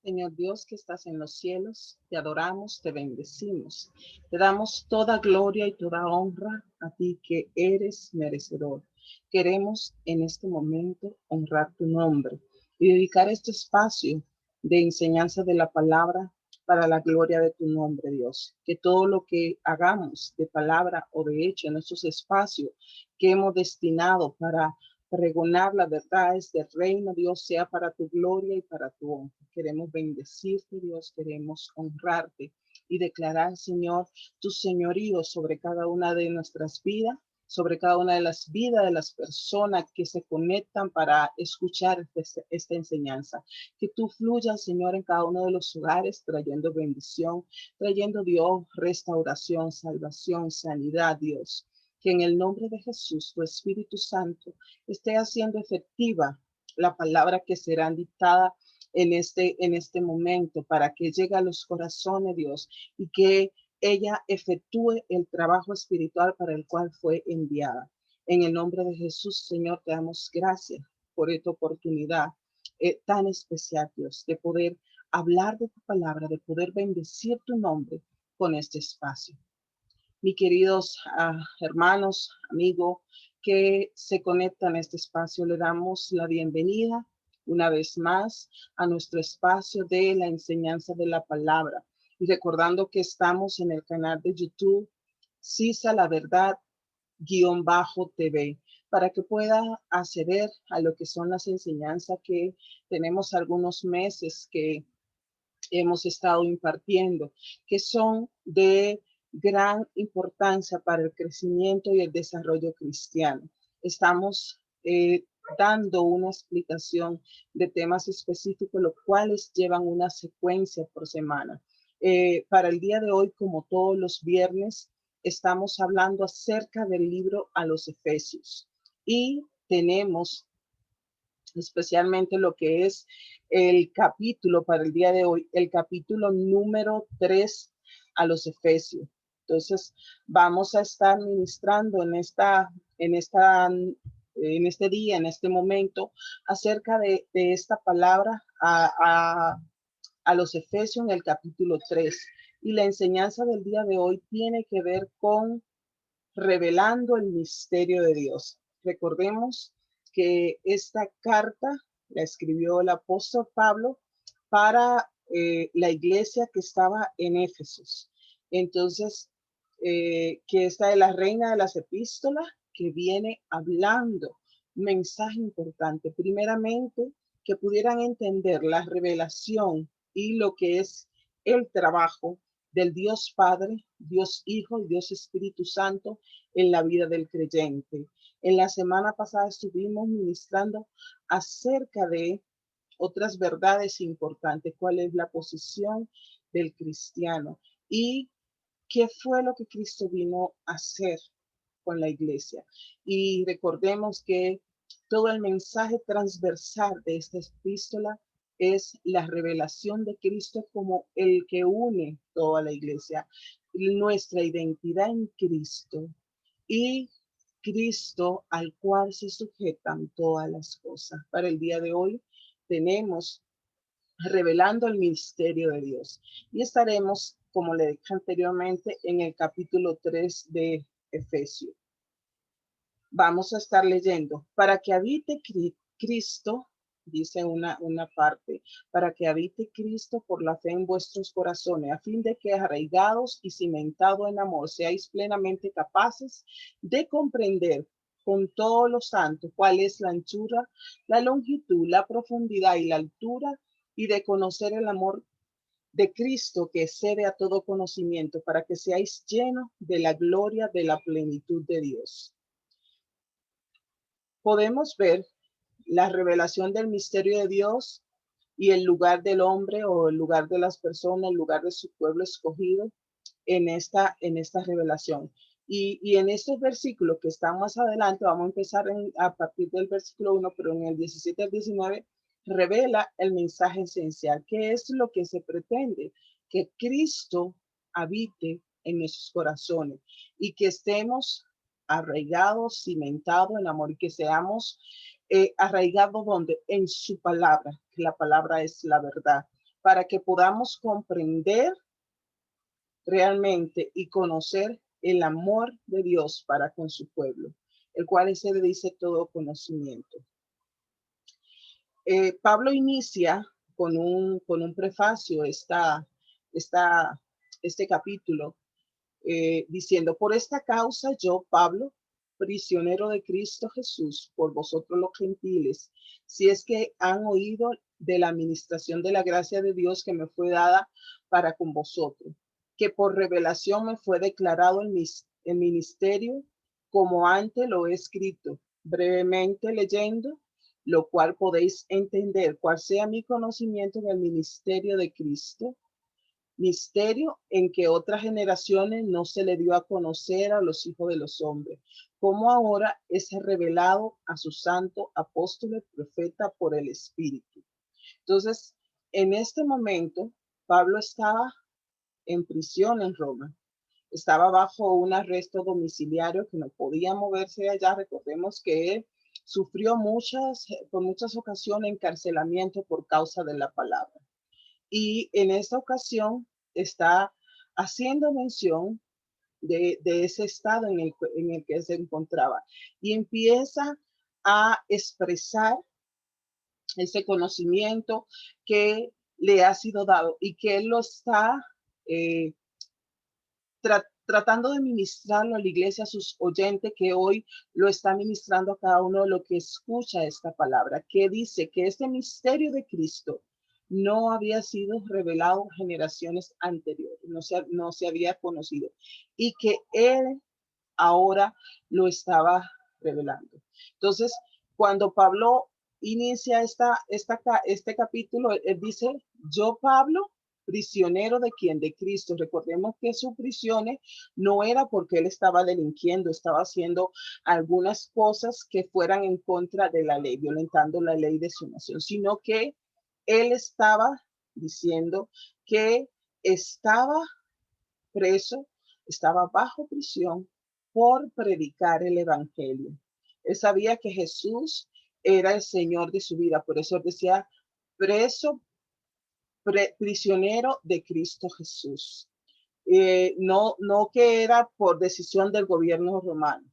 Señor Dios que estás en los cielos, te adoramos, te bendecimos. Te damos toda gloria y toda honra a ti que eres merecedor. Queremos en este momento honrar tu nombre y dedicar este espacio de enseñanza de la palabra para la gloria de tu nombre, Dios. Que todo lo que hagamos de palabra o de hecho en estos espacios que hemos destinado para pregonar las verdades del reino, Dios, sea para tu gloria y para tu honra. Queremos bendecirte, Dios, queremos honrarte y declarar, Señor, tu señorío sobre cada una de nuestras vidas, sobre cada una de las vidas de las personas que se conectan para escuchar esta enseñanza. Que tú fluyas, Señor, en cada uno de los hogares, trayendo bendición, trayendo, Dios, restauración, salvación, sanidad, Dios. Que en el nombre de Jesús, tu Espíritu Santo, esté haciendo efectiva la palabra que será dictada en este momento para que llegue a los corazones, Dios, y que ella efectúe el trabajo espiritual para el cual fue enviada. En el nombre de Jesús, Señor, te damos gracias por esta oportunidad tan especial, Dios, de poder hablar de tu palabra, de poder bendecir tu nombre con este espacio. Mis queridos hermanos, amigos que se conectan a este espacio, le damos la bienvenida una vez más a nuestro espacio de la enseñanza de la palabra. Y recordando que estamos en el canal de YouTube, CISA La Verdad _TV, para que pueda acceder a lo que son las enseñanzas que tenemos algunos meses que hemos estado impartiendo, que son de gran importancia para el crecimiento y el desarrollo cristiano. Estamos dando una explicación de temas específicos, los cuales llevan una secuencia por semana. Para el día de hoy, como todos los viernes, estamos hablando acerca del libro a los Efesios y tenemos especialmente lo que es el capítulo para el día de hoy, el capítulo número 3 a los Efesios. Entonces, vamos a estar ministrando en este día, en este momento, acerca de esta palabra a los Efesios en el capítulo 3. Y la enseñanza del día de hoy tiene que ver con revelando el misterio de Dios. Recordemos que esta carta la escribió el apóstol Pablo para la iglesia que estaba en Éfesos. Entonces, que esta es la reina de las epístolas que viene hablando un mensaje importante. Primeramente, que pudieran entender la revelación y lo que es el trabajo del Dios Padre, Dios Hijo y Dios Espíritu Santo en la vida del creyente. En la semana pasada estuvimos ministrando acerca de otras verdades importantes, cuál es la posición del cristiano y qué fue lo que Cristo vino a hacer con la iglesia. Y recordemos que todo el mensaje transversal de esta epístola es la revelación de Cristo como el que une toda la iglesia, nuestra identidad en Cristo y Cristo al cual se sujetan todas las cosas. Para el día de hoy tenemos revelando el misterio de Dios y estaremos, como le dije anteriormente, en el capítulo 3 de Efesios. Vamos a estar leyendo, para que habite Cristo, dice una parte, para que habite Cristo por la fe en vuestros corazones, a fin de que arraigados y cimentados en amor, seáis plenamente capaces de comprender con todos los santos cuál es la anchura, la longitud, la profundidad y la altura, y de conocer el amor de Cristo que excede a todo conocimiento, para que seáis llenos de la gloria de la plenitud de Dios. Podemos ver la revelación del misterio de Dios y el lugar del hombre o el lugar de las personas, el lugar de su pueblo escogido en esta revelación. Y en estos versículos que están más adelante, vamos a empezar a partir del versículo 1, pero en el 17 al 19 revela el mensaje esencial, que es lo que se pretende, que Cristo habite en nuestros corazones y que estemos arraigados, cimentados en amor y que seamos arraigados donde en su palabra, que la palabra es la verdad, para que podamos comprender realmente y conocer el amor de Dios para con su pueblo, el cual se le dice todo conocimiento. Pablo inicia con un prefacio este capítulo diciendo, por esta causa yo, Pablo, prisionero de Cristo Jesús, por vosotros los gentiles, si es que han oído de la administración de la gracia de Dios que me fue dada para con vosotros, que por revelación me fue declarado el ministerio, como antes lo he escrito, brevemente leyendo, lo cual podéis entender cuál sea mi conocimiento en el ministerio de Cristo, misterio en que otras generaciones no se le dio a conocer a los hijos de los hombres, como ahora es revelado a sus santos apóstoles, profeta por el Espíritu. Entonces, en este momento, Pablo estaba en prisión en Roma. Estaba bajo un arresto domiciliario que no podía moverse de allá. Recordemos que él sufrió por muchas ocasiones encarcelamiento por causa de la palabra. Y en esta ocasión está haciendo mención de ese estado en el que se encontraba y empieza a expresar ese conocimiento que le ha sido dado y que él lo está eh, tratando de ministrarlo a la iglesia, a sus oyentes, que hoy lo está ministrando a cada uno de los que escucha esta palabra, que dice que este misterio de Cristo no había sido revelado en generaciones anteriores, no se había conocido, y que él ahora lo estaba revelando. Entonces, cuando Pablo inicia este capítulo, él dice, yo, Pablo, prisionero de quién, de Cristo. Recordemos que su prisión no era porque él estaba delinquiendo, estaba haciendo algunas cosas que fueran en contra de la ley, violentando la ley de su nación, sino que él estaba diciendo que estaba preso, estaba bajo prisión por predicar el evangelio. Él sabía que Jesús era el Señor de su vida, por eso decía preso, prisionero de Cristo Jesús. No que era por decisión del gobierno romano.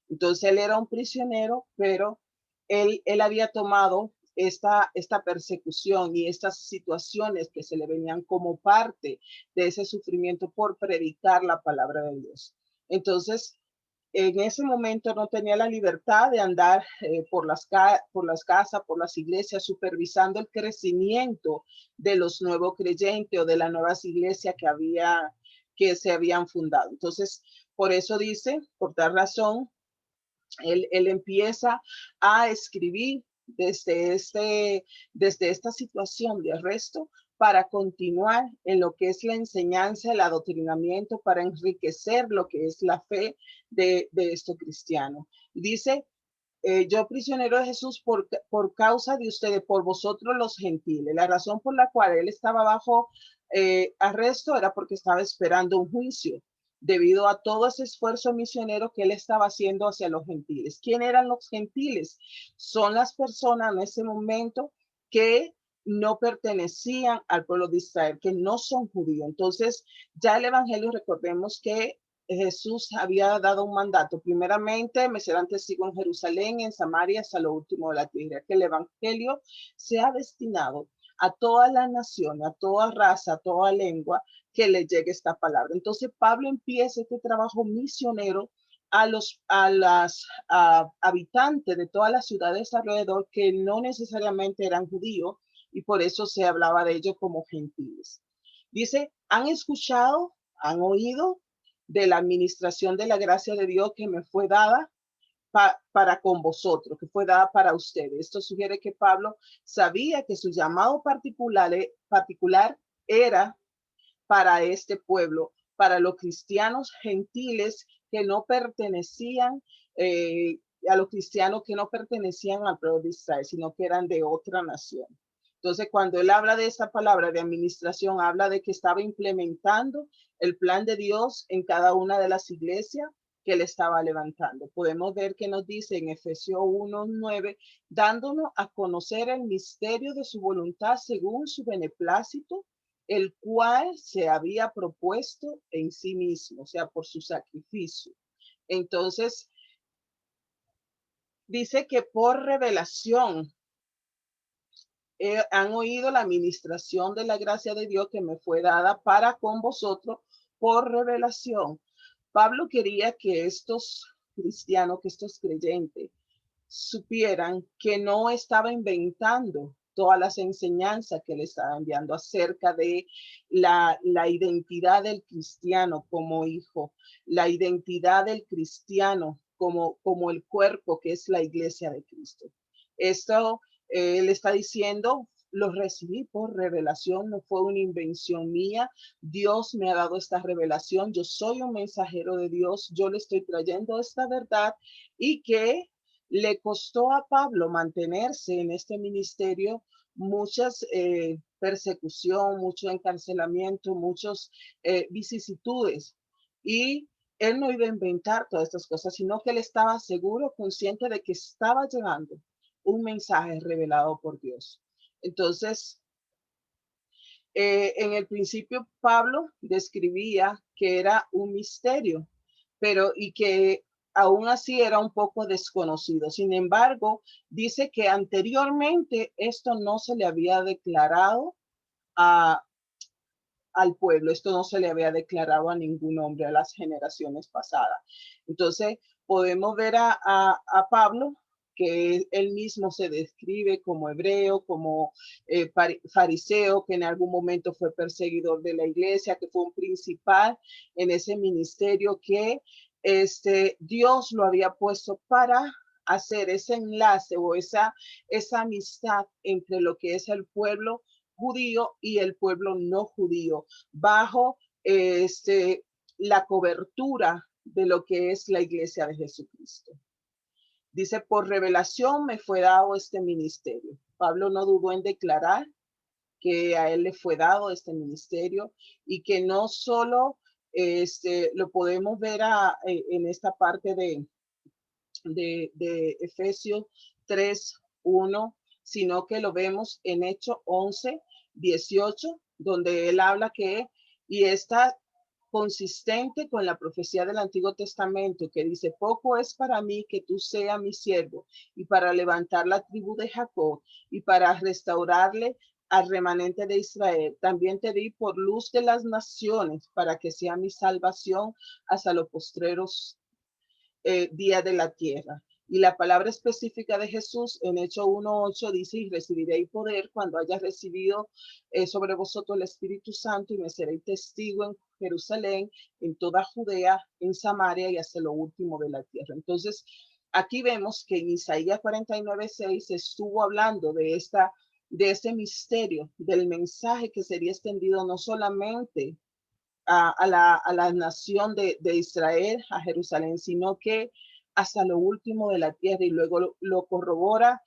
Entonces él era un prisionero, pero él había tomado esta persecución y estas situaciones que se le venían como parte de ese sufrimiento por predicar la palabra de Dios. Entonces, en ese momento no tenía la libertad de andar por las casas, por las iglesias, supervisando el crecimiento de los nuevos creyentes o de las nuevas iglesias que se habían fundado. Entonces, por eso dice, por tal razón, él empieza a escribir desde esta situación de arresto para continuar en lo que es la enseñanza, el adoctrinamiento, para enriquecer lo que es la fe de estos cristianos. Dice, yo prisionero de Jesús por causa de ustedes, por vosotros los gentiles. La razón por la cual él estaba bajo arresto era porque estaba esperando un juicio debido a todo ese esfuerzo misionero que él estaba haciendo hacia los gentiles. ¿Quién eran los gentiles? Son las personas en ese momento que no pertenecían al pueblo de Israel, que no son judíos. Entonces, ya el evangelio, recordemos que Jesús había dado un mandato. Primeramente, me serán testigos en Jerusalén, en Samaria, hasta lo último de la tierra, que el evangelio sea destinado a toda la nación, a toda raza, a toda lengua, que le llegue esta palabra. Entonces, Pablo empieza este trabajo misionero a las habitantes de todas las ciudades alrededor que no necesariamente eran judíos y por eso se hablaba de ellos como gentiles. Dice, han escuchado, han oído de la administración de la gracia de Dios que me fue dada para con vosotros, que fue dada para ustedes. Esto sugiere que Pablo sabía que su llamado particular era para este pueblo, para los cristianos gentiles que no pertenecían a los cristianos que no pertenecían al pueblo de Israel, sino que eran de otra nación. Entonces, cuando él habla de esta palabra de administración, habla de que estaba implementando el plan de Dios en cada una de las iglesias que él estaba levantando. Podemos ver que nos dice en Efesios 1:9, dándonos a conocer el misterio de su voluntad según su beneplácito, el cual se había propuesto en sí mismo, o sea, por su sacrificio. Entonces, dice que por revelación han oído la administración de la gracia de Dios que me fue dada para con vosotros por revelación. Pablo quería que estos cristianos, que estos creyentes, supieran que no estaba inventando todas las enseñanzas que le estaba enviando acerca de la identidad del cristiano como hijo, la identidad del cristiano como el cuerpo que es la iglesia de Cristo. Esto él está diciendo, lo recibí por revelación, no fue una invención mía. Dios me ha dado esta revelación. Yo soy un mensajero de Dios. Yo le estoy trayendo esta verdad y que le costó a Pablo mantenerse en este ministerio muchas persecución, mucho encarcelamiento, muchas vicisitudes. Y él no iba a inventar todas estas cosas, sino que él estaba seguro, consciente de que estaba llevando un mensaje revelado por Dios. Entonces, en el principio Pablo describía que era un misterio, pero y que aún así era un poco desconocido. Sin embargo, dice que anteriormente esto no se le había declarado a, al pueblo, esto no se le había declarado a ningún hombre a las generaciones pasadas. Entonces, podemos ver a Pablo, que él mismo se describe como hebreo, como fariseo, que en algún momento fue perseguidor de la iglesia, que fue un principal en ese ministerio, que Dios lo había puesto para hacer ese enlace o esa amistad entre lo que es el pueblo judío y el pueblo no judío, bajo la cobertura de lo que es la iglesia de Jesucristo. Dice, por revelación me fue dado este ministerio. Pablo no dudó en declarar que a él le fue dado este ministerio y que no solo lo podemos ver en esta parte de Efesios 3:1, sino que lo vemos en Hechos 11:18, donde él habla que, y está consistente con la profecía del Antiguo Testamento, que dice, poco es para mí que tú seas mi siervo, y para levantar la tribu de Jacob, y para restaurarle al remanente de Israel. También te di por luz de las naciones, para que sea mi salvación hasta los postreros día de la tierra. Y la palabra específica de Jesús en Hechos 1:8 dice, y recibiréis poder cuando hayas recibido sobre vosotros el Espíritu Santo y me seréis testigo en Jerusalén, en toda Judea, en Samaria y hasta lo último de la tierra. Entonces, aquí vemos que en Isaías 49:6 estuvo hablando de este misterio, del mensaje que sería extendido no solamente a la nación de Israel, a Jerusalén, sino que hasta lo último de la tierra, y luego lo corrobora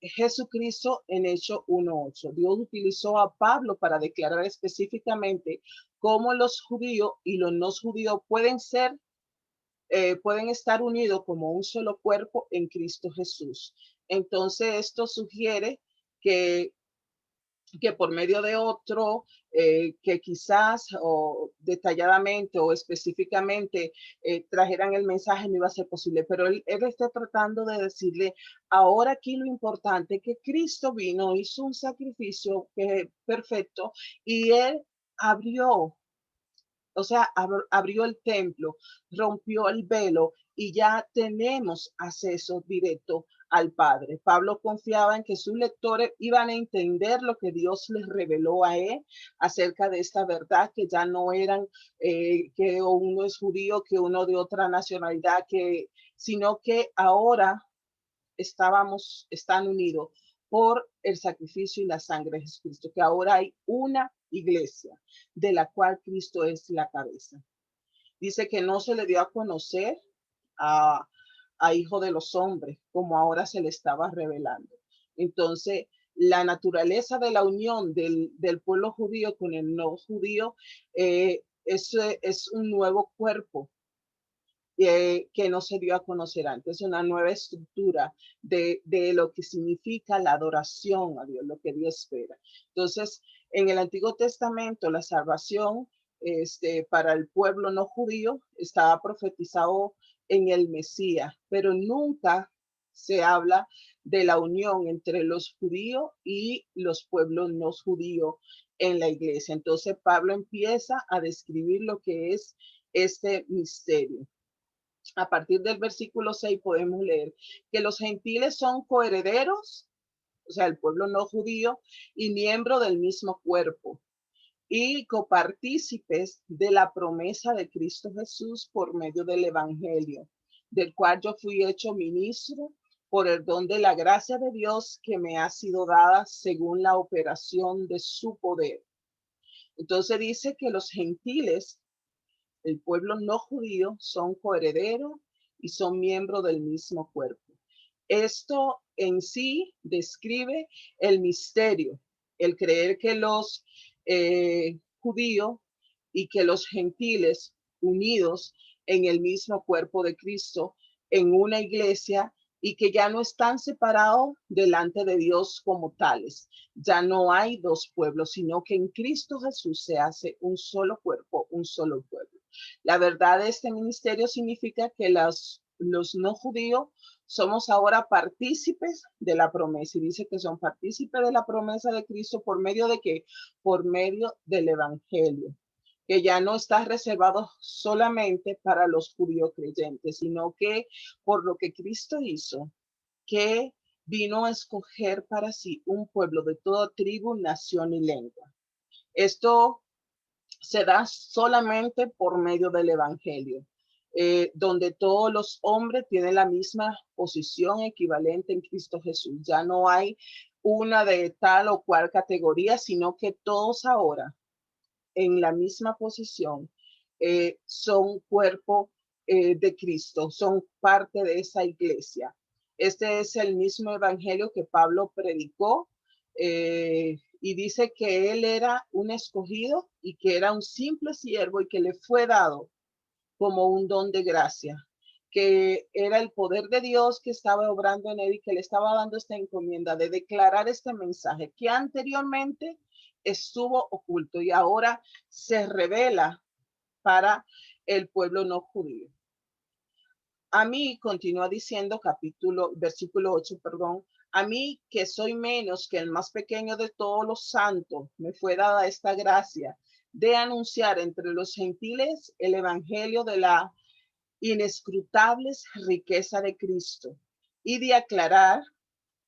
Jesucristo en Hechos 1:8. Dios utilizó a Pablo para declarar específicamente cómo los judíos y los no judíos pueden estar unidos como un solo cuerpo en Cristo Jesús. Entonces, esto sugiere que por medio de otro que quizás o detalladamente o específicamente trajeran el mensaje no iba a ser posible, pero él está tratando de decirle, ahora aquí lo importante es que Cristo vino, hizo un sacrificio perfecto y él abrió, o sea, abrió el templo, rompió el velo y ya tenemos acceso directo al Padre. Pablo confiaba en que sus lectores iban a entender lo que Dios les reveló a él acerca de esta verdad, que ya no eran que uno es judío, que uno de otra nacionalidad, sino que ahora están unidos por el sacrificio y la sangre de Jesucristo, que ahora hay una iglesia de la cual Cristo es la cabeza. Dice que no se le dio a conocer a, hijo de los hombres, como ahora se le estaba revelando. Entonces, la naturaleza de la unión del pueblo judío con el no judío es un nuevo cuerpo que no se dio a conocer antes, una nueva estructura de lo que significa la adoración a Dios, lo que Dios espera. Entonces, en el Antiguo Testamento, la salvación para el pueblo no judío estaba profetizado en el Mesías, pero nunca se habla de la unión entre los judíos y los pueblos no judíos en la iglesia. Entonces Pablo empieza a describir lo que es este misterio. A partir del versículo 6 podemos leer que los gentiles son coherederos, o sea, el pueblo no judío, y miembro del mismo cuerpo, y copartícipes de la promesa de Cristo Jesús por medio del Evangelio, del cual yo fui hecho ministro por el don de la gracia de Dios que me ha sido dada según la operación de su poder. Entonces dice que los gentiles, el pueblo no judío, son coherederos y son miembros del mismo cuerpo. Esto en sí describe el misterio, el creer que los judíos y que los gentiles unidos en el mismo cuerpo de Cristo, en una iglesia, y que ya no están separados delante de Dios como tales. Ya no hay dos pueblos, sino que en Cristo Jesús se hace un solo cuerpo, un solo pueblo. La verdad de este ministerio significa que los no judíos somos ahora partícipes de la promesa, y dice que son partícipes de la promesa de Cristo por medio de qué? Por medio del evangelio, que ya no está reservado solamente para los judíos creyentes, sino que por lo que Cristo hizo, que vino a escoger para sí un pueblo de toda tribu, nación y lengua. Esto se da solamente por medio del evangelio. Donde todos los hombres tienen la misma posición equivalente en Cristo Jesús. Ya no hay una de tal o cual categoría, sino que todos ahora en la misma posición son cuerpo de Cristo, son parte de esa iglesia. Este es el mismo evangelio que Pablo predicó y dice que él era un escogido y que era un simple siervo y que le fue dado como un don de gracia, que era el poder de Dios que estaba obrando en él y que le estaba dando esta encomienda de declarar este mensaje que anteriormente estuvo oculto y ahora se revela para el pueblo no judío. A mí, continúa diciendo versículo 8, perdón, a mí que soy menos que el más pequeño de todos los santos, me fue dada esta gracia de anunciar entre los gentiles el evangelio de la inescrutables riqueza de Cristo y de aclarar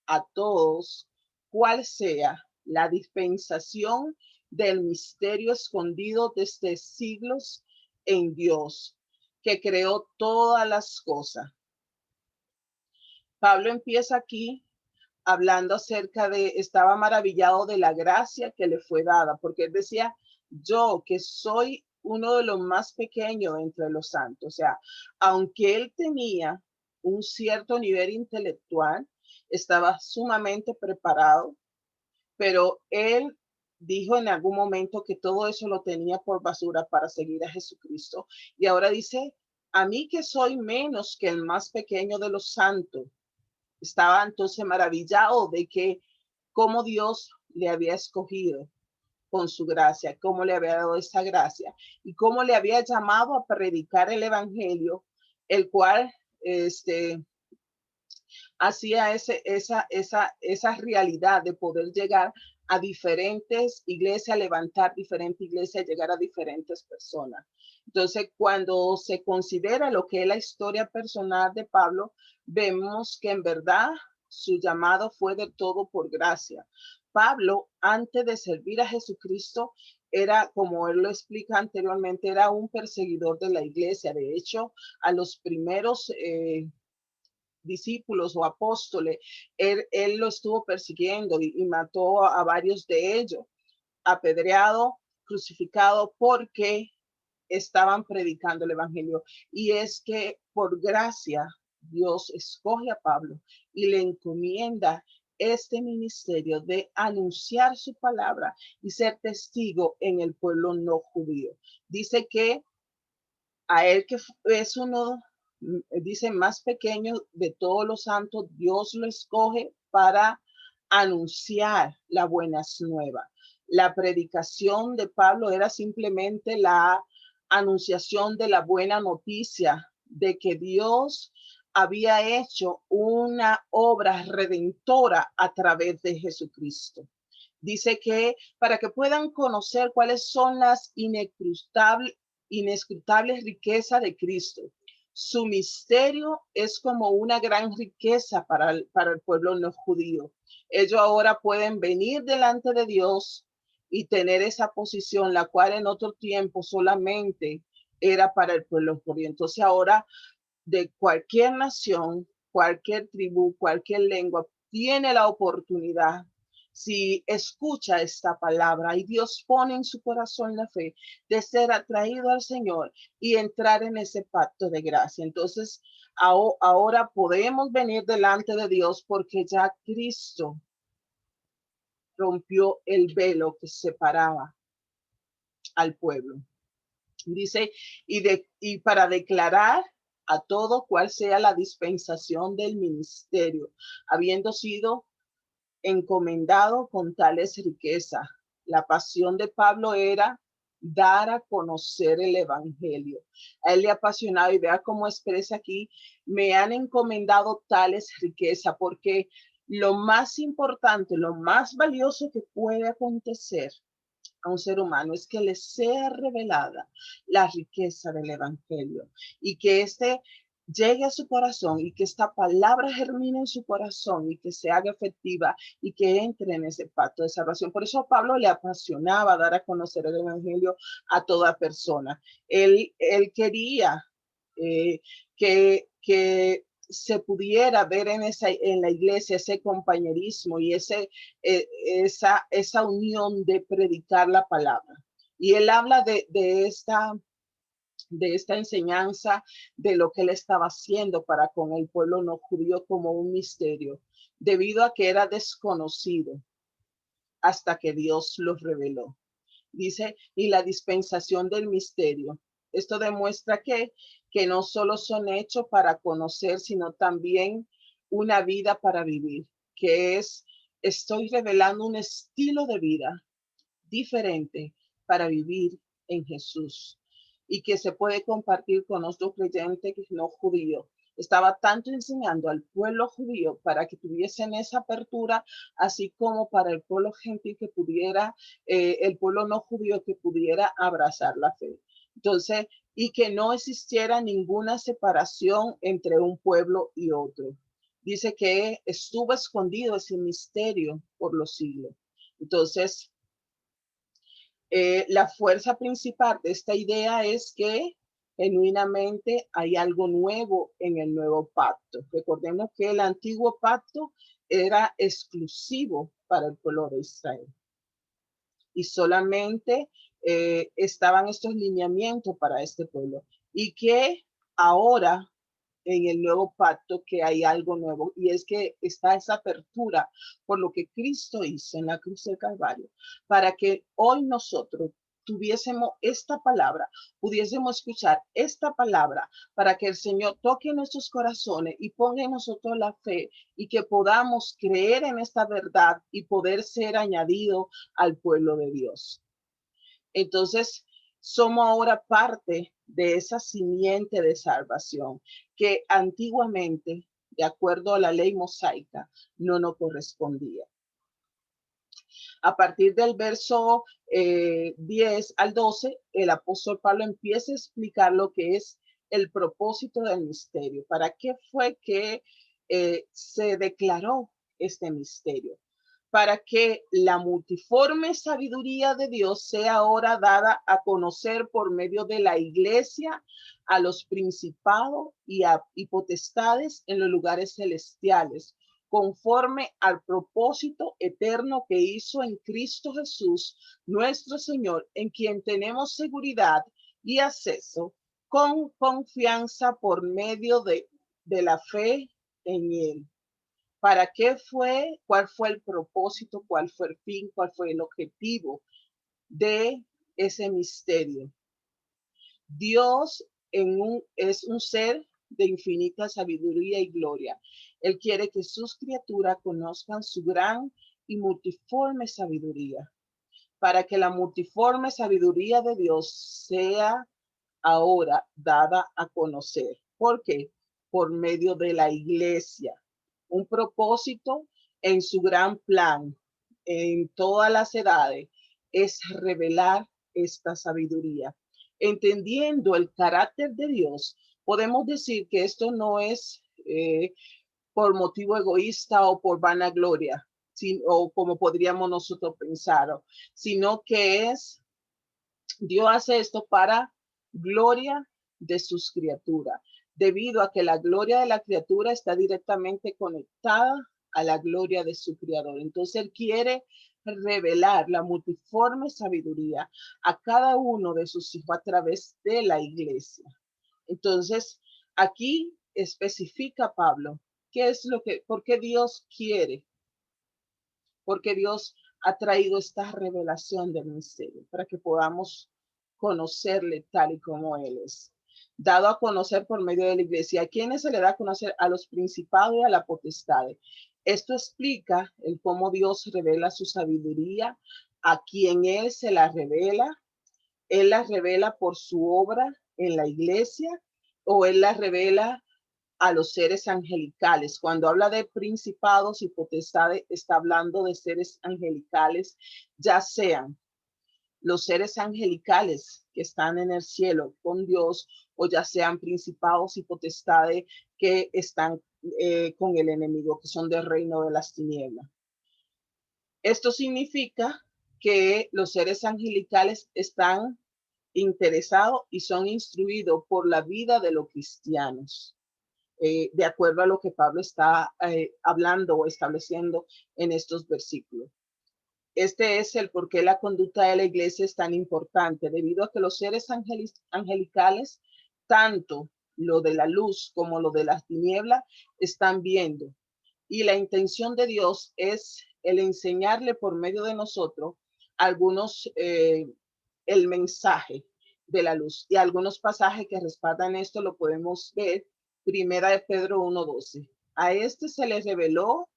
a todos cuál sea la dispensación del misterio escondido desde siglos en Dios, que creó todas las cosas. Pablo empieza aquí hablando acerca estaba maravillado de la gracia que le fue dada, porque él decía, yo que soy uno de los más pequeños entre los santos, o sea, aunque él tenía un cierto nivel intelectual, estaba sumamente preparado, pero él dijo en algún momento que todo eso lo tenía por basura para seguir a Jesucristo. Y ahora dice, a mí que soy menos que el más pequeño de los santos. Estaba entonces maravillado de que cómo Dios le había escogido con su gracia, cómo le había dado esa gracia y cómo le había llamado a predicar el evangelio, el cual hacía esa realidad de poder llegar a diferentes iglesias, levantar diferentes iglesias, llegar a diferentes personas. Entonces, cuando se considera lo que es la historia personal de Pablo, vemos que en verdad su llamado fue de todo por gracia. Pablo, antes de servir a Jesucristo, era, como él lo explica anteriormente, era un perseguidor de la iglesia. De hecho, a los primeros discípulos o apóstoles, él lo estuvo persiguiendo y mató a varios de ellos, apedreado, crucificado, porque estaban predicando el evangelio. Y es que por gracia Dios escoge a Pablo y le encomienda este ministerio de anunciar su palabra y ser testigo en el pueblo no judío. Dice que a él que es uno dice, más pequeño de todos los santos, Dios lo escoge para anunciar la buena nueva. La predicación de Pablo era simplemente la anunciación de la buena noticia de que Dios había hecho una obra redentora a través de Jesucristo. Dice que para que puedan conocer cuáles son las inescrutables riquezas de Cristo. Su misterio es como una gran riqueza para el pueblo no judío. Ellos ahora pueden venir delante de Dios y tener esa posición, la cual en otro tiempo solamente era para el pueblo judío. Entonces ahora de cualquier nación, cualquier tribu, cualquier lengua, tiene la oportunidad, si escucha esta palabra y Dios pone en su corazón la fe, de ser atraído al Señor y entrar en ese pacto de gracia. Entonces, ahora podemos venir delante de Dios porque ya Cristo rompió el velo que separaba al pueblo. Dice, y para declarar a todo cual sea la dispensación del ministerio, habiendo sido encomendado con tales riquezas. La pasión de Pablo era dar a conocer el evangelio. A él le apasionaba, y vea cómo expresa aquí, me han encomendado tales riquezas, porque lo más importante, lo más valioso que puede acontecer a un ser humano es que le sea revelada la riqueza del evangelio y que este llegue a su corazón y que esta palabra germine en su corazón y que se haga efectiva y que entre en ese pacto de salvación. Por eso a Pablo le apasionaba dar a conocer el evangelio a toda persona. Él quería que se pudiera ver en la iglesia ese compañerismo y esa unión de predicar la palabra. Y él habla de esta enseñanza, de lo que él estaba haciendo para con el pueblo no judío como un misterio, debido a que era desconocido hasta que Dios los reveló. Dice, y la dispensación del misterio. Esto demuestra que no solo son hechos para conocer, sino también una vida para vivir, que es, estoy revelando un estilo de vida diferente para vivir en Jesús y que se puede compartir con otros creyentes no judíos. Estaba tanto enseñando al pueblo judío para que tuviesen esa apertura, así como para el pueblo gentil que pudiera, el pueblo no judío que pudiera abrazar la fe. Entonces, y que no existiera ninguna separación entre un pueblo y otro. Dice que estuvo escondido ese misterio por los siglos. Entonces, la fuerza principal de esta idea es que genuinamente hay algo nuevo en el nuevo pacto. Recordemos que el antiguo pacto era exclusivo para el pueblo de Israel y solamente estaban estos lineamientos para este pueblo y que ahora en el nuevo pacto que hay algo nuevo y es que está esa apertura por lo que Cristo hizo en la cruz del Calvario para que hoy nosotros tuviésemos esta palabra, pudiésemos escuchar esta palabra para que el Señor toque nuestros corazones y ponga en nosotros la fe y que podamos creer en esta verdad y poder ser añadido al pueblo de Dios. Entonces, somos ahora parte de esa simiente de salvación que antiguamente, de acuerdo a la ley mosaica, no nos correspondía. A partir del verso 10 al 12, el apóstol Pablo empieza a explicar lo que es el propósito del misterio. ¿Para qué fue que se declaró este misterio? Para que la multiforme sabiduría de Dios sea ahora dada a conocer por medio de la iglesia a los principados y potestades en los lugares celestiales, conforme al propósito eterno que hizo en Cristo Jesús, nuestro Señor, en quien tenemos seguridad y acceso con confianza por medio de la fe en Él. ¿Para qué fue? ¿Cuál fue el propósito? ¿Cuál fue el fin? ¿Cuál fue el objetivo de ese misterio? Dios es un ser de infinita sabiduría y gloria. Él quiere que sus criaturas conozcan su gran y multiforme sabiduría, para que la multiforme sabiduría de Dios sea ahora dada a conocer. ¿Por qué? Por medio de la iglesia. Un propósito en su gran plan, en todas las edades, es revelar esta sabiduría. Entendiendo el carácter de Dios, podemos decir que esto no es por motivo egoísta o por vanagloria, o como podríamos nosotros pensar, sino que Dios hace esto para gloria de sus criaturas, debido a que la gloria de la criatura está directamente conectada a la gloria de su creador. Entonces Él quiere revelar la multiforme sabiduría a cada uno de sus hijos a través de la iglesia. Entonces, aquí especifica Pablo qué es por qué Dios quiere, porque Dios ha traído esta revelación del misterio para que podamos conocerle tal y como Él es. Dado a conocer por medio de la iglesia. ¿A quiénes se le da a conocer? A los principados y a la potestad. Esto explica el cómo Dios revela su sabiduría, a quien Él se la revela. Él la revela por su obra en la iglesia o Él la revela a los seres angelicales. Cuando habla de principados y potestades, está hablando de seres angelicales, ya sean los seres angelicales que están en el cielo con Dios, o ya sean principados y potestades que están con el enemigo, que son del reino de las tinieblas. Esto significa que los seres angelicales están interesados y son instruidos por la vida de los cristianos. De acuerdo a lo que Pablo está hablando o estableciendo en estos versículos. Este es el por qué la conducta de la iglesia es tan importante, debido a que los seres angelicales, tanto lo de la luz como lo de las tinieblas, están viendo. Y la intención de Dios es el enseñarle por medio de nosotros algunos, el mensaje de la luz. Y algunos pasajes que respaldan esto lo podemos ver. Primera de Pedro 1:12. A este se le reveló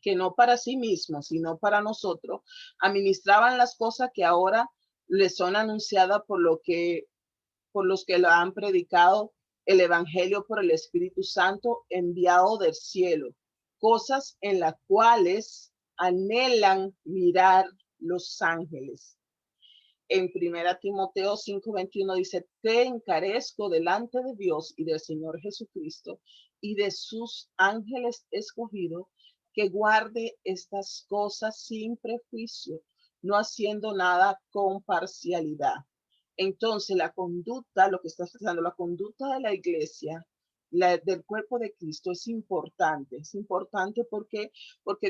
que no para sí mismo, sino para nosotros, administraban las cosas que ahora les son anunciadas por los que lo han predicado el evangelio por el Espíritu Santo enviado del cielo, cosas en las cuales anhelan mirar los ángeles. En 1 Timoteo 5:21 dice, te encarezco delante de Dios y del Señor Jesucristo y de sus ángeles escogidos, que guarde estas cosas sin prejuicio, no haciendo nada con parcialidad. Entonces, la conducta, lo que está pasando, la conducta de la iglesia, del cuerpo de Cristo es importante. Es importante porque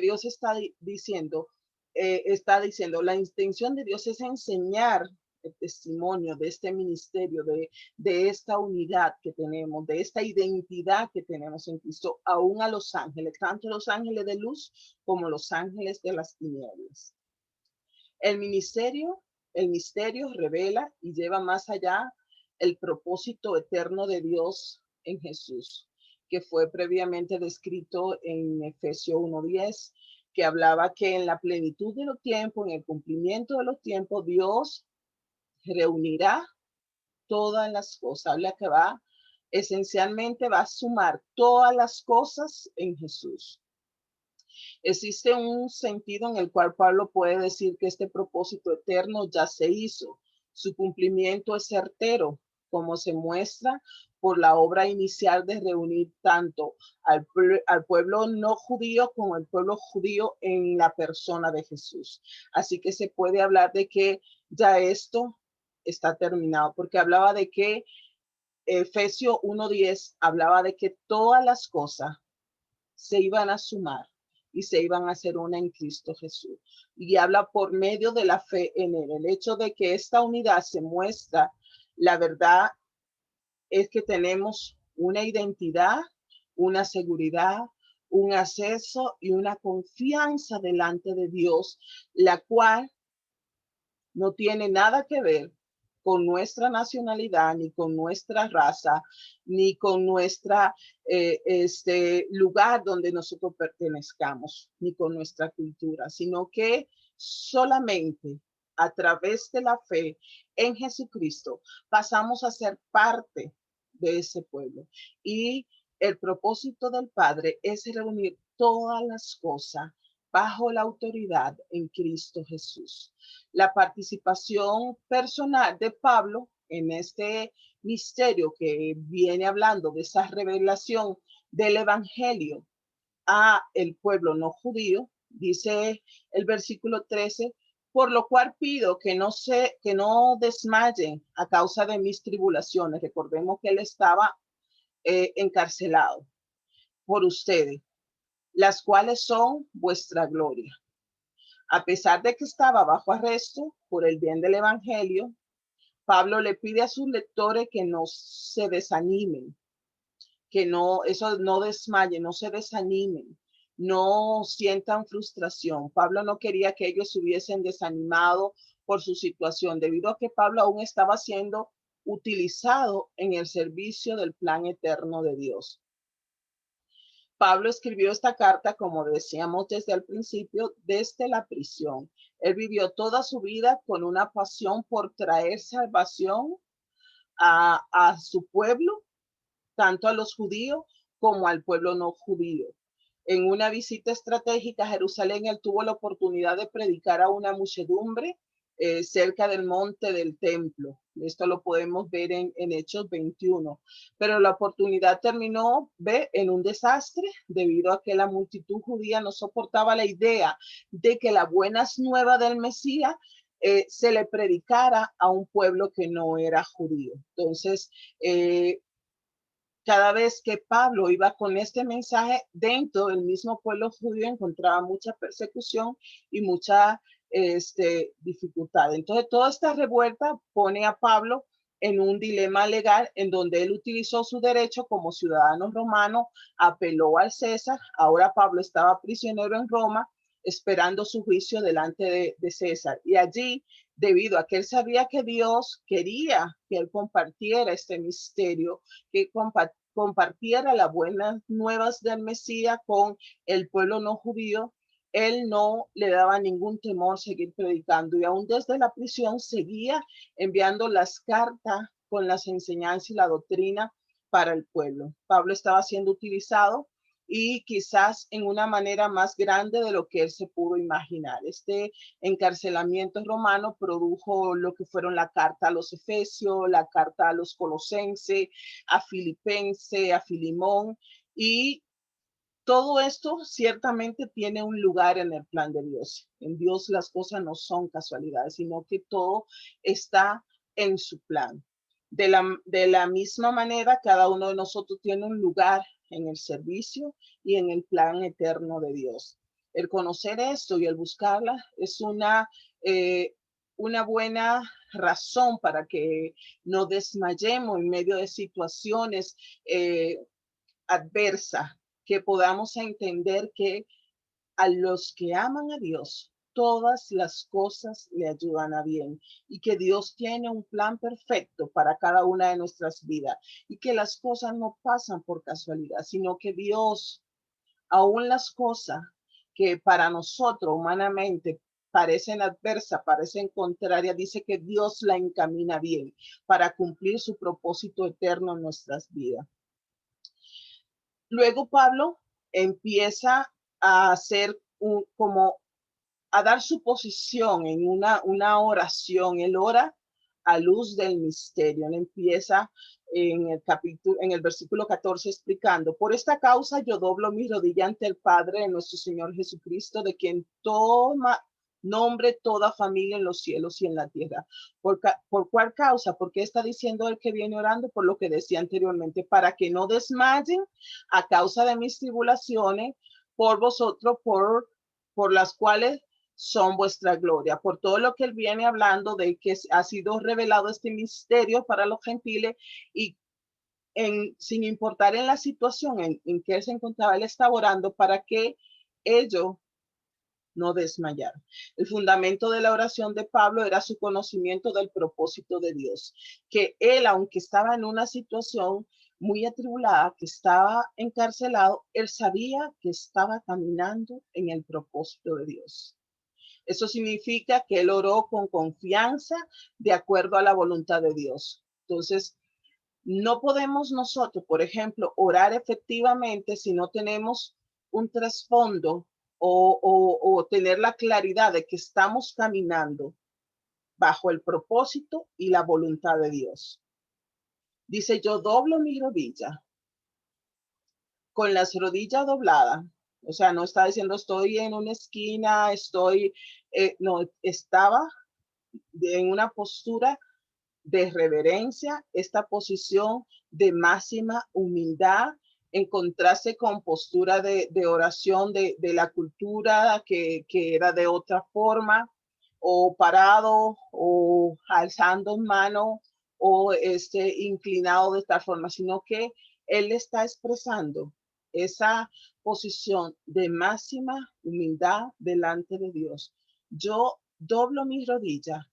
Dios está diciendo, la intención de Dios es enseñar el testimonio de este ministerio, de esta unidad que tenemos, de esta identidad que tenemos en Cristo, aún a los ángeles, tanto los ángeles de luz como los ángeles de las tinieblas. El misterio revela y lleva más allá el propósito eterno de Dios en Jesús, que fue previamente descrito en Efesios 1:10, que hablaba que en la plenitud de los tiempos, en el cumplimiento de los tiempos, Dios reunirá todas las cosas. Habla que esencialmente va a sumar todas las cosas en Jesús. Existe un sentido en el cual Pablo puede decir que este propósito eterno ya se hizo. Su cumplimiento es certero, como se muestra por la obra inicial de reunir tanto al pueblo no judío como al pueblo judío en la persona de Jesús. Así que se puede hablar de que ya esto está terminado, porque hablaba de que Efesios 1:10 hablaba de que todas las cosas se iban a sumar y se iban a hacer una en Cristo Jesús. Y habla por medio de la fe en Él. El hecho de que esta unidad se muestra, la verdad es que tenemos una identidad, una seguridad, un acceso y una confianza delante de Dios, la cual no tiene nada que ver con nuestra nacionalidad, ni con nuestra raza, ni con nuestra lugar donde nosotros pertenezcamos, ni con nuestra cultura, sino que solamente a través de la fe en Jesucristo pasamos a ser parte de ese pueblo. Y el propósito del Padre es reunir todas las cosas bajo la autoridad en Cristo Jesús. La participación personal de Pablo en este misterio que viene hablando de esa revelación del evangelio a el pueblo no judío, dice el versículo 13, por lo cual pido que no desmayen a causa de mis tribulaciones. Recordemos que él estaba encarcelado por ustedes, las cuales son vuestra gloria. A pesar de que estaba bajo arresto por el bien del evangelio, Pablo le pide a sus lectores que no se desanimen, que no, eso no desmayen, no se desanimen, no sientan frustración. Pablo no quería que ellos se hubiesen desanimado por su situación, debido a que Pablo aún estaba siendo utilizado en el servicio del plan eterno de Dios. Pablo escribió esta carta, como decíamos desde el principio, desde la prisión. Él vivió toda su vida con una pasión por traer salvación a su pueblo, tanto a los judíos como al pueblo no judío. En una visita estratégica a Jerusalén, él tuvo la oportunidad de predicar a una muchedumbre cerca del monte del templo. Esto lo podemos ver en Hechos 21. Pero la oportunidad terminó en un desastre debido a que la multitud judía no soportaba la idea de que las buenas nuevas del Mesías se le predicara a un pueblo que no era judío. Entonces, cada vez que Pablo iba con este mensaje dentro del mismo pueblo judío encontraba mucha persecución y mucha dificultad. Entonces, toda esta revuelta pone a Pablo en un dilema legal en donde él utilizó su derecho como ciudadano romano, apeló al César. Ahora Pablo estaba prisionero en Roma esperando su juicio delante de César. Y allí, debido a que él sabía que Dios quería que él compartiera este misterio, que compartiera las buenas nuevas del Mesías con el pueblo no judío, él no le daba ningún temor seguir predicando, y aún desde la prisión seguía enviando las cartas con las enseñanzas y la doctrina para el pueblo. Pablo estaba siendo utilizado y quizás en una manera más grande de lo que él se pudo imaginar. Este encarcelamiento romano produjo lo que fueron la carta a los Efesios, la carta a los Colosenses, a Filipenses, a Filimón, y todo esto ciertamente tiene un lugar en el plan de Dios. En Dios las cosas no son casualidades, sino que todo está en su plan. De la misma manera, cada uno de nosotros tiene un lugar en el servicio y en el plan eterno de Dios. El conocer esto y el buscarla es una buena razón para que no desmayemos en medio de situaciones adversas, que podamos entender que a los que aman a Dios, todas las cosas le ayudan a bien, y que Dios tiene un plan perfecto para cada una de nuestras vidas, y que las cosas no pasan por casualidad, sino que Dios, aún las cosas que para nosotros humanamente parecen adversas, parecen contrarias, dice que Dios la encamina bien para cumplir su propósito eterno en nuestras vidas. Luego Pablo empieza a hacer como a dar su posición en una oración. Él ora a luz del misterio. Él empieza en el versículo 14 explicando: por esta causa yo doblo mi rodilla ante el Padre de nuestro Señor Jesucristo, de quien toma nombre toda familia en los cielos y en la tierra. ¿Por cuál causa? Porque está diciendo el que viene orando, por lo que decía anteriormente, para que no desmayen a causa de mis tribulaciones por vosotros, por las cuales son vuestra gloria. Por todo lo que él viene hablando de que ha sido revelado este misterio para los gentiles, y sin importar en la situación en que él se encontraba, él estaba orando para que ellos no desmayar. El fundamento de la oración de Pablo era su conocimiento del propósito de Dios, que él, aunque estaba en una situación muy atribulada, que estaba encarcelado, él sabía que estaba caminando en el propósito de Dios. Eso significa que él oró con confianza de acuerdo a la voluntad de Dios. Entonces, no podemos nosotros, por ejemplo, orar efectivamente si no tenemos un trasfondo o tener la claridad de que estamos caminando bajo el propósito y la voluntad de Dios. Dice, yo doblo mi rodilla con las rodillas dobladas. O sea, no está diciendo estoy en una esquina, no, estaba en una postura de reverencia, esta posición de máxima humildad, encontrarse con postura de oración de la cultura que era de otra forma, o parado, o alzando mano, o inclinado de esta forma, sino que él está expresando esa posición de máxima humildad delante de Dios. Yo doblo mis rodillas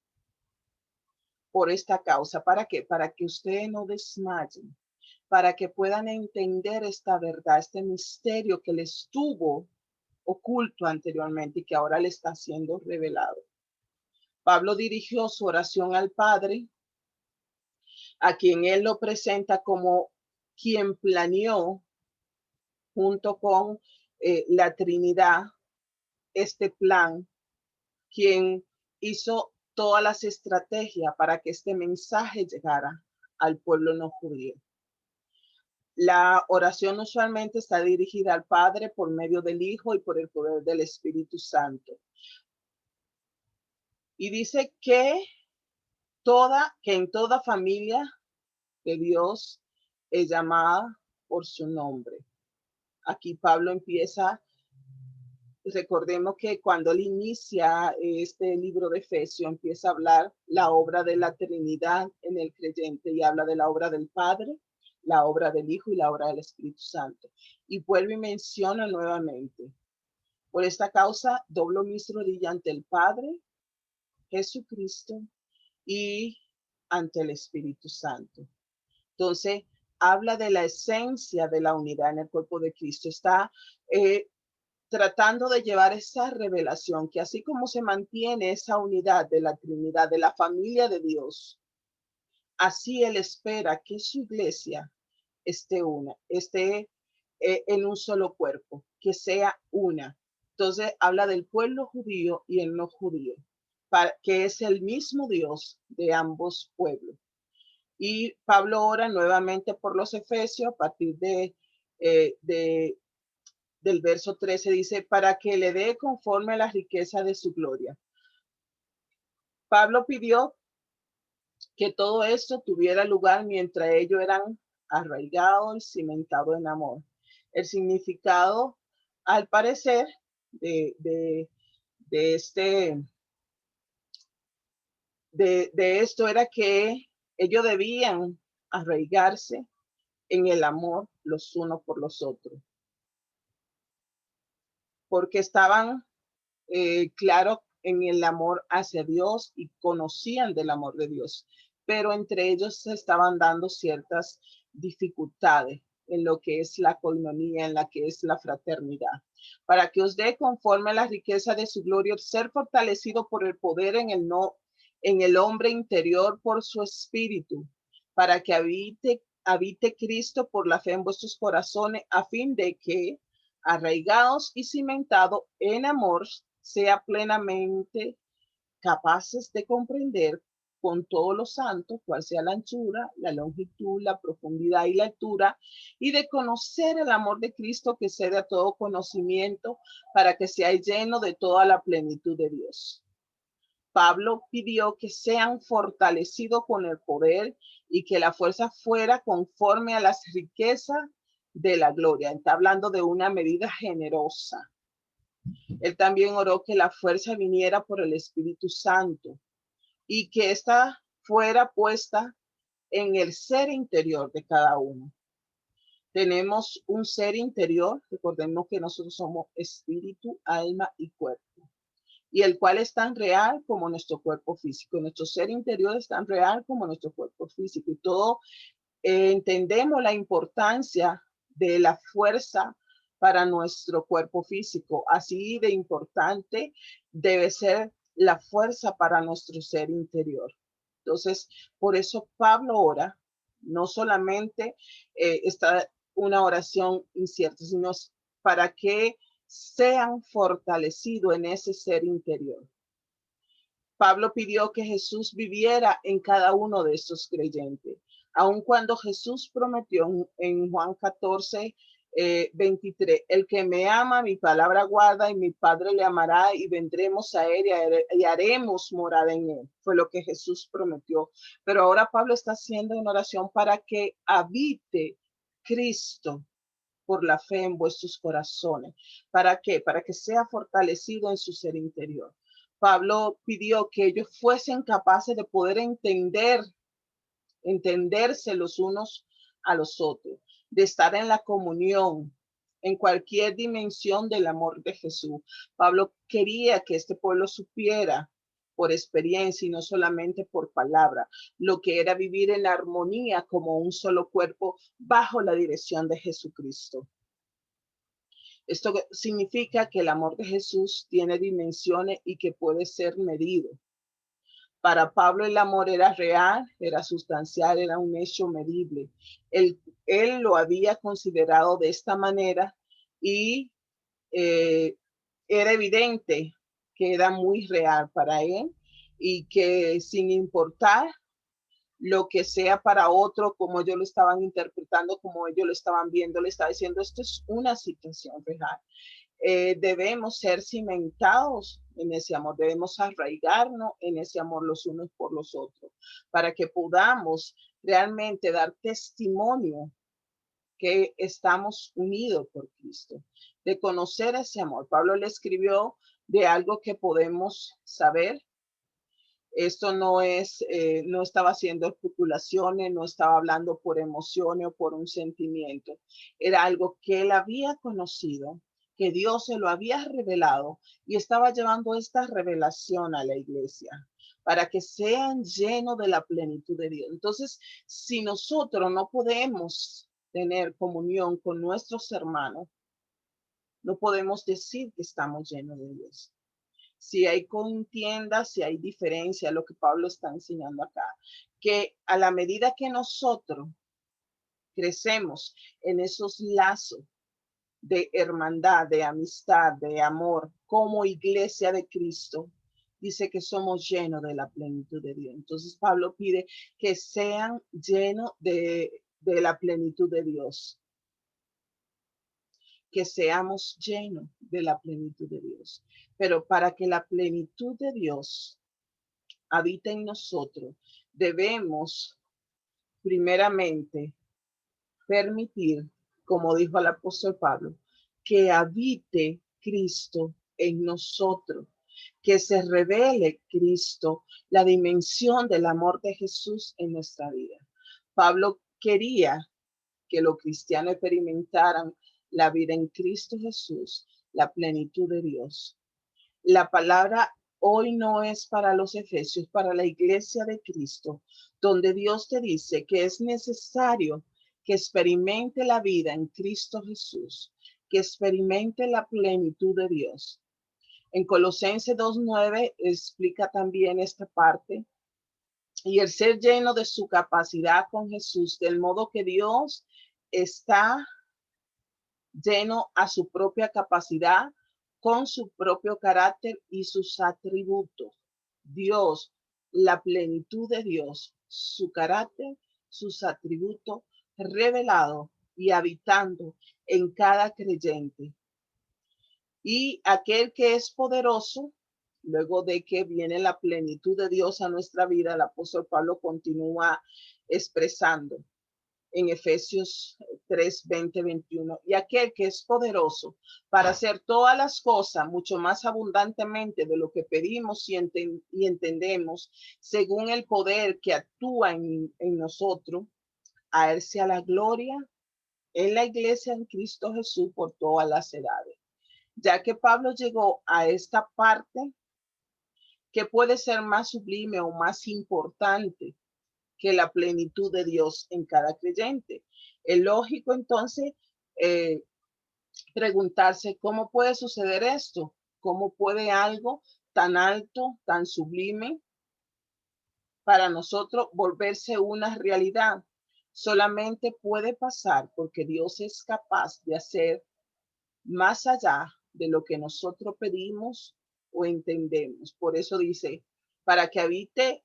por esta causa. ¿Para qué? Para que ustedes no desmayen, para que puedan entender esta verdad, este misterio que les estuvo oculto anteriormente y que ahora le está siendo revelado. Pablo dirigió su oración al Padre, a quien él lo presenta como quien planeó junto con la Trinidad este plan, quien hizo todas las estrategias para que este mensaje llegara al pueblo no judío. La oración usualmente está dirigida al Padre por medio del Hijo y por el poder del Espíritu Santo. Y dice que en toda familia de Dios es llamada por su nombre. Aquí Pablo empieza, recordemos que cuando él inicia este libro de Efesios, empieza a hablar la obra de la Trinidad en el creyente y habla de la obra del Padre, la obra del Hijo y la obra del Espíritu Santo. Y vuelve y menciona nuevamente, por esta causa doblo mis rodillas ante el Padre, Jesucristo y ante el Espíritu Santo. Entonces, habla de la esencia de la unidad en el cuerpo de Cristo. Está tratando de llevar esa revelación, que así como se mantiene esa unidad de la Trinidad, de la familia de Dios, así Él espera que su iglesia esté en un solo cuerpo, que sea una. Entonces habla del pueblo judío y el no judío, que es el mismo Dios de ambos pueblos. Y Pablo ora nuevamente por los efesios a partir del verso 13, dice, para que le dé conforme a la riqueza de su gloria. Pablo pidió que todo esto tuviera lugar mientras ellos eran arraigados y cimentados en amor. El significado, al parecer, de esto era que ellos debían arraigarse en el amor los unos por los otros, porque estaban claro en el amor hacia Dios y conocían del amor de Dios, pero entre ellos se estaban dando ciertas dificultades en lo que es la coinonía, en la que es la fraternidad, para que os dé conforme a la riqueza de su gloria, ser fortalecido por el poder en el hombre interior por su espíritu, para que habite Cristo por la fe en vuestros corazones, a fin de que, arraigados y cimentados en amor, sea plenamente capaces de comprender con todos los santos cuál sea la anchura, la longitud, la profundidad y la altura, y de conocer el amor de Cristo que excede a todo conocimiento, para que seáis lleno de toda la plenitud de Dios. Pablo pidió que sean fortalecidos con el poder y que la fuerza fuera conforme a las riquezas de la gloria. Está hablando de una medida generosa. Él también oró que la fuerza viniera por el Espíritu Santo y que ésta fuera puesta en el ser interior de cada uno. Tenemos un ser interior, recordemos que nosotros somos espíritu, alma y cuerpo. y el cual es tan real como nuestro cuerpo físico. Nuestro ser interior es tan real como nuestro cuerpo físico. Y todo entendemos la importancia de la fuerza para nuestro cuerpo físico. Así de importante debe ser la fuerza para nuestro ser interior. Entonces, por eso Pablo ora, no solamente está una oración incierta, sino para que sean fortalecidos en ese ser interior. Pablo pidió que Jesús viviera en cada uno de estos creyentes, aun cuando Jesús prometió en Juan 14, 23, el que me ama, mi palabra guarda y mi Padre le amará y vendremos a él y haremos morada en él. Fue lo que Jesús prometió. Pero ahora Pablo está haciendo una oración para que habite Cristo por la fe en vuestros corazones. ¿Para qué? Para que sea fortalecido en su ser interior. Pablo pidió que ellos fuesen capaces de poder entenderse los unos a los otros, de estar en la comunión, en cualquier dimensión del amor de Jesús. Pablo quería que este pueblo supiera por experiencia y no solamente por palabra, lo que era vivir en armonía como un solo cuerpo bajo la dirección de Jesucristo. Esto significa que el amor de Jesús tiene dimensiones y que puede ser medido. Para Pablo el amor era real, era sustancial, era un hecho medible. Él lo había considerado de esta manera y era evidente que era muy real para él y que sin importar lo que sea para otro, como ellos lo estaban interpretando, como ellos lo estaban viendo, le estaba diciendo, esto es una situación real. Debemos ser cimentados en ese amor, debemos arraigarnos en ese amor los unos por los otros, para que podamos realmente dar testimonio que estamos unidos por Cristo, de conocer ese amor. Pablo le escribió de algo que podemos saber. Esto no estaba haciendo especulaciones, no estaba hablando por emociones o por un sentimiento. Era algo que él había conocido, que Dios se lo había revelado y estaba llevando esta revelación a la iglesia para que sean llenos de la plenitud de Dios. Entonces, si nosotros no podemos tener comunión con nuestros hermanos, no podemos decir que estamos llenos de Dios. Si hay contienda, si hay diferencia, lo que Pablo está enseñando acá, que a la medida que nosotros crecemos en esos lazos de hermandad, de amistad, de amor, como iglesia de Cristo, dice que somos llenos de la plenitud de Dios. Entonces Pablo pide que sean llenos de la plenitud de Dios, que seamos llenos de la plenitud de Dios. Pero para que la plenitud de Dios habita en nosotros, debemos primeramente permitir, como dijo el apóstol Pablo, que habite Cristo en nosotros, que se revele Cristo, la dimensión del amor de Jesús en nuestra vida. Pablo quería que los cristianos experimentaran la vida en Cristo Jesús, la plenitud de Dios. La palabra hoy no es para los efesios, para la iglesia de Cristo, donde Dios te dice que es necesario que experimente la vida en Cristo Jesús, que experimente la plenitud de Dios. En Colosenses 2:9 explica también esta parte. Y el ser lleno de su capacidad con Jesús, del modo que Dios está lleno a su propia capacidad, con su propio carácter y sus atributos. Dios, la plenitud de Dios, su carácter, sus atributos revelados y habitando en cada creyente. Y aquel que es poderoso, luego de que viene la plenitud de Dios a nuestra vida, el apóstol Pablo continúa expresando en Efesios 3, 20, 21. Y aquel que es poderoso para hacer todas las cosas mucho más abundantemente de lo que pedimos y entendemos, según el poder que actúa en nosotros, a él sea la gloria en la iglesia en Cristo Jesús por todas las edades. Ya que Pablo llegó a esta parte, ¿Qué puede ser más sublime o más importante que la plenitud de Dios en cada creyente? Es lógico entonces eh, preguntarse cómo puede suceder esto, cómo puede algo tan alto, tan sublime para nosotros volverse una realidad. Solamente puede pasar porque Dios es capaz de hacer más allá de lo que nosotros pedimos o entendemos. Por eso dice, para que habite,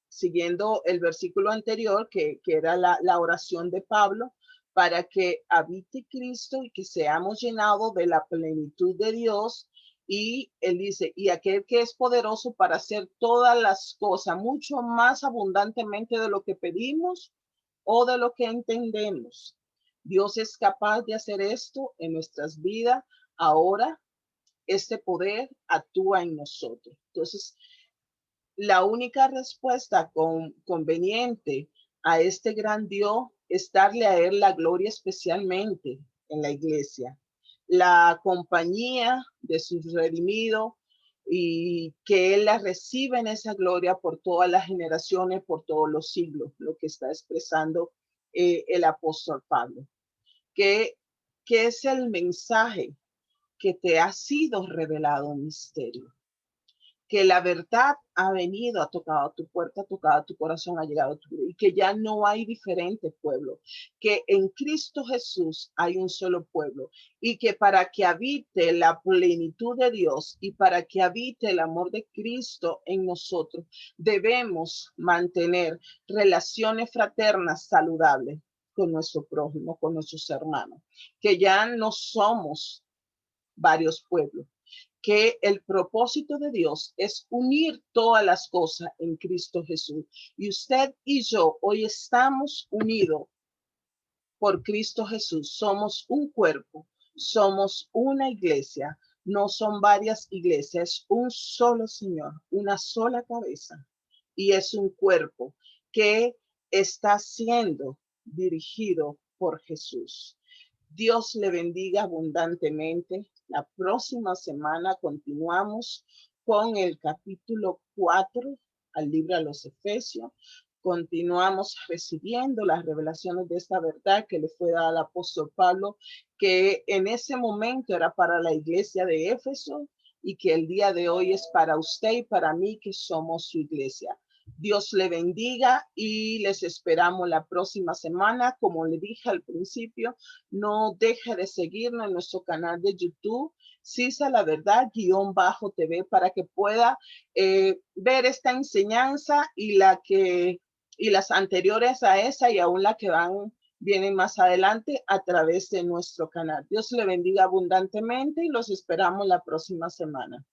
siguiendo el versículo anterior, que era la oración de Pablo, para que habite Cristo y que seamos llenados de la plenitud de Dios. Y él dice, y aquel que es poderoso para hacer todas las cosas mucho más abundantemente de lo que pedimos o de lo que entendemos. Dios es capaz de hacer esto en nuestras vidas. Ahora, este poder actúa en nosotros. Entonces, la única respuesta conveniente a este gran Dios es darle a Él la gloria especialmente en la iglesia. La compañía de sus redimidos y que Él la reciba en esa gloria por todas las generaciones, por todos los siglos, lo que está expresando el apóstol Pablo. ¿Qué, ¿Qué es el mensaje que te ha sido revelado un misterio? Que la verdad ha venido, ha tocado tu puerta, ha tocado tu corazón, ha llegado a tu vida, y que ya no hay diferente pueblo, que en Cristo Jesús hay un solo pueblo, y que para que habite la plenitud de Dios y para que habite el amor de Cristo en nosotros, debemos mantener relaciones fraternas saludables con nuestro prójimo, con nuestros hermanos, que ya no somos varios pueblos, que el propósito de Dios es unir todas las cosas en Cristo Jesús. Y usted y yo hoy estamos unidos por Cristo Jesús. Somos un cuerpo, somos una iglesia, no son varias iglesias, es un solo Señor, una sola cabeza. Y es un cuerpo que está siendo dirigido por Jesús. Dios le bendiga abundantemente. La próxima semana continuamos con el capítulo 4 al libro de los Efesios. Continuamos recibiendo las revelaciones de esta verdad que le fue dada al apóstol Pablo, que en ese momento era para la iglesia de Éfeso y que el día de hoy es para usted y para mí que somos su iglesia. Dios le bendiga y les esperamos la próxima semana. Como le dije al principio, no deje de seguirnos en nuestro canal de YouTube, Cisa la Verdad _TV, para que pueda ver esta enseñanza y las anteriores a esa y aún la que vienen más adelante a través de nuestro canal. Dios le bendiga abundantemente y los esperamos la próxima semana.